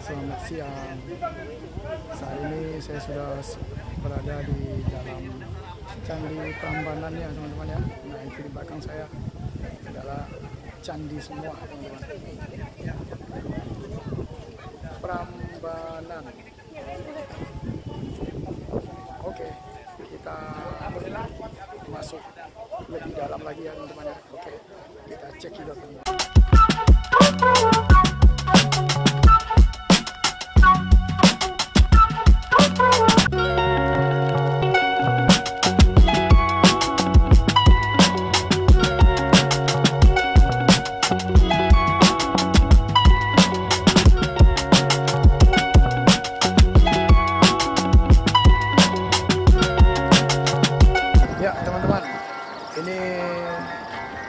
Selamat siang. Saat ini saya sudah berada di dalam Candi Prambanan ya teman-teman ya. Nah itu di belakang saya adalah candi semua teman-teman. Prambanan. Oke, kita masuk lebih dalam lagi ya teman-teman ya. Oke, kita cek itu teman-teman.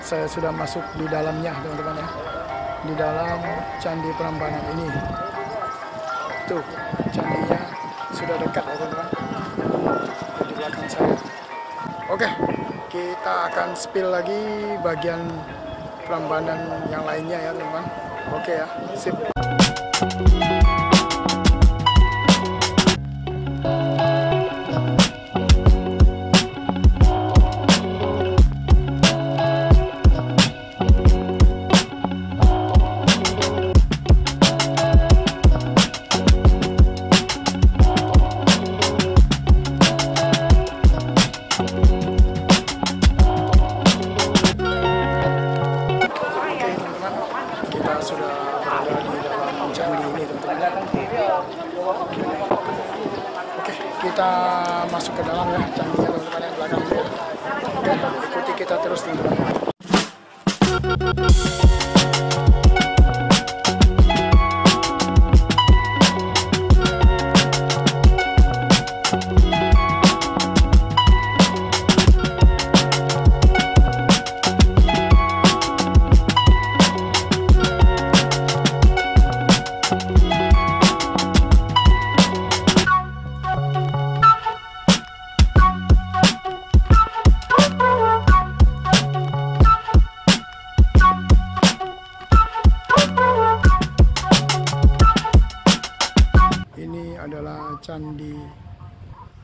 Saya sudah masuk di dalamnya teman-teman ya, di dalam Candi Prambanan ini. Tuh candinya sudah dekat ya teman-teman, di belakang saya. Oke, kita akan spill lagi bagian Prambanan yang lainnya ya teman-teman. Oke ya, sip. Oke, kita masuk ke dalam ya, candinya teman-teman yang belakang ya. Oke, ikuti kita terus teman-teman. Adalah Candi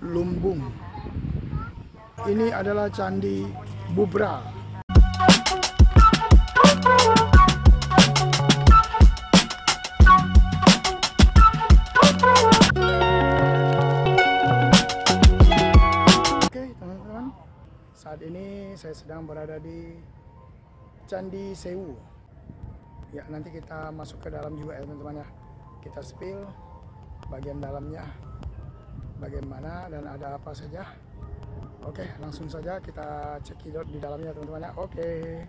Lumbung. Ini adalah Candi Bubra. Oke teman-teman, saat ini saya sedang berada di Candi Sewu. Ya nanti kita masuk ke dalam juga ya teman-teman ya. Kita spill bagian dalamnya bagaimana dan ada apa saja. Oke, langsung saja kita cekidot di dalamnya teman-teman ya. Oke.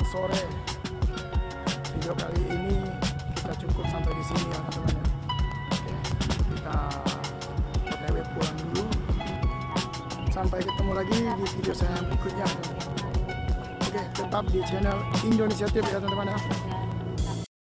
Sore video kali ini kita cukup sampai di sini ya teman-teman ya. Oke, kita OTW pulang dulu. Sampai ketemu lagi di video saya yang berikutnya. Oke, tetap di channel Indonesia TV ya teman-teman ya.